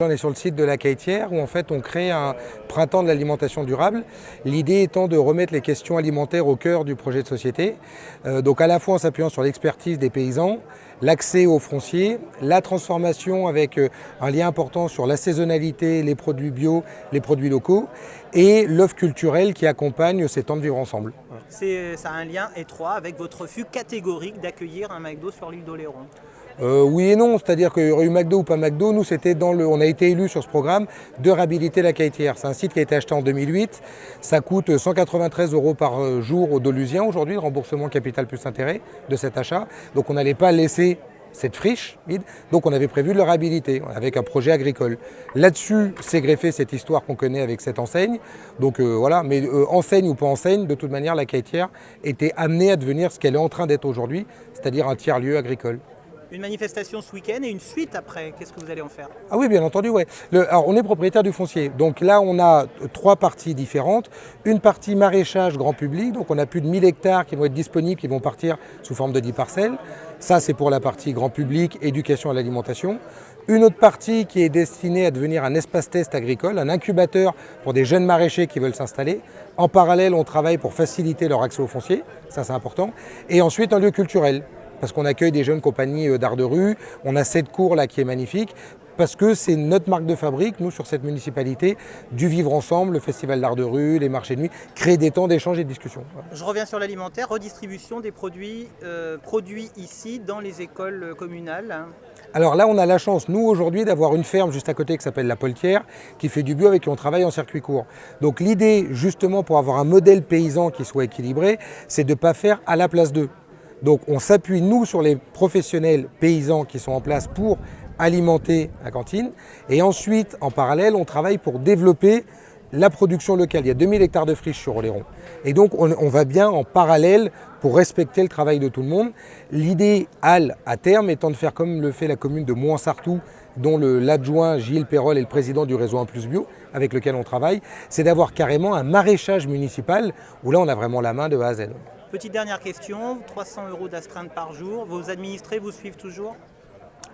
On est sur le site de la Cayetière où en fait on crée un printemps de l'alimentation durable. L'idée étant de remettre les questions alimentaires au cœur du projet de société. Donc à la fois en s'appuyant sur l'expertise des paysans, l'accès aux fonciers, la transformation avec un lien important sur la saisonnalité, les produits bio, les produits locaux et l'offre culturelle qui accompagne ces temps de vivre ensemble. Ça a un lien étroit avec votre refus catégorique d'accueillir un McDo sur l'île d'Oléron. Oui et non, c'est-à-dire qu'il y aurait eu McDo ou pas McDo, nous on a été élus sur ce programme de réhabiliter la Cayetière. C'est un site qui a été acheté en 2008, ça coûte 193 € par jour aux Dolusiens aujourd'hui, le remboursement capital plus intérêt de cet achat. Donc on n'allait pas laisser cette friche vide, donc on avait prévu de le réhabiliter avec un projet agricole. Là-dessus, s'est greffée cette histoire qu'on connaît avec cette enseigne. Donc voilà, mais enseigne ou pas enseigne, de toute manière la Cayetière était amenée à devenir ce qu'elle est en train d'être aujourd'hui, c'est-à-dire un tiers-lieu agricole. Une manifestation ce week-end et une suite après. Qu'est-ce que vous allez en faire? Ah oui, bien entendu, ouais. Alors, on est propriétaire du foncier. Donc là, on a 3 parties différentes. Une partie maraîchage grand public, donc on a plus de 1000 hectares qui vont être disponibles, qui vont partir sous forme de 10 parcelles. Ça, c'est pour la partie grand public, éducation à l'alimentation. Une autre partie qui est destinée à devenir un espace test agricole, un incubateur pour des jeunes maraîchers qui veulent s'installer. En parallèle, on travaille pour faciliter leur accès au foncier, ça c'est important. Et ensuite, un lieu culturel. Parce qu'on accueille des jeunes compagnies d'art de rue, on a cette cour là qui est magnifique, parce que c'est notre marque de fabrique, nous sur cette municipalité, du vivre ensemble, le festival d'art de rue, les marchés de nuit, créer des temps d'échange et de discussion. Je reviens sur l'alimentaire, redistribution des produits produits ici dans les écoles communales. Alors là, on a la chance, nous aujourd'hui, d'avoir une ferme juste à côté qui s'appelle La Poltière, qui fait du bio avec qui on travaille en circuit court. Donc l'idée, justement, pour avoir un modèle paysan qui soit équilibré, c'est de ne pas faire à la place d'eux. Donc on s'appuie, nous, sur les professionnels paysans qui sont en place pour alimenter la cantine. Et ensuite, en parallèle, on travaille pour développer la production locale. Il y a 2000 hectares de friches sur Oléron. Et donc on va bien en parallèle pour respecter le travail de tout le monde. L'idée, à terme, étant de faire comme le fait la commune de Mouansartou, dont l'adjoint Gilles Perrol est le président du réseau 1 + Bio, avec lequel on travaille, c'est d'avoir carrément un maraîchage municipal où là on a vraiment la main de A à Z. Petite dernière question, 300 € d'astreinte par jour, vos administrés vous suivent toujours?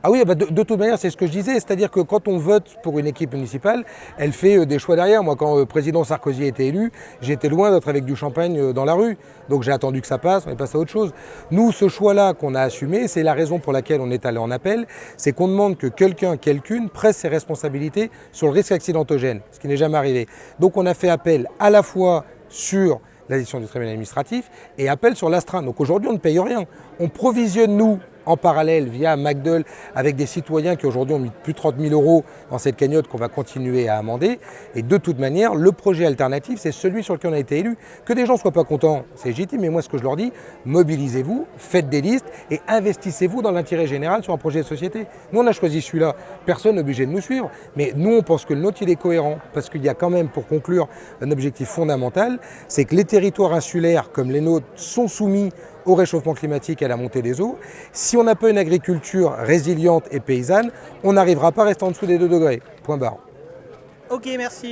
Ah oui, de toute manière, c'est ce que je disais, c'est-à-dire que quand on vote pour une équipe municipale, elle fait des choix derrière. Moi, quand le président Sarkozy a été élu, j'étais loin d'être avec du champagne dans la rue. Donc j'ai attendu que ça passe, on est passé à autre chose. Nous, ce choix-là qu'on a assumé, c'est la raison pour laquelle on est allé en appel, c'est qu'on demande que quelqu'une presse ses responsabilités sur le risque accidentogène, ce qui n'est jamais arrivé. Donc on a fait appel à la fois sur la décision du tribunal administratif et appel sur l'astreinte. Donc aujourd'hui, on ne paye rien. On provisionne, nous, en parallèle via McDo avec des citoyens qui aujourd'hui ont mis plus de 30 000 € dans cette cagnotte qu'on va continuer à amender. Et de toute manière, le projet alternatif, c'est celui sur lequel on a été élu. Que des gens ne soient pas contents, c'est légitime, mais moi ce que je leur dis, mobilisez-vous, faites des listes et investissez-vous dans l'intérêt général sur un projet de société. Nous on a choisi celui-là, personne n'est obligé de nous suivre, mais nous on pense que le nôtre il est cohérent, parce qu'il y a quand même, pour conclure, un objectif fondamental, c'est que les territoires insulaires comme les nôtres sont soumis au réchauffement climatique et à la montée des eaux. Si on n'a pas une agriculture résiliente et paysanne, on n'arrivera pas à rester en dessous des 2 degrés. Point barre. Ok, merci.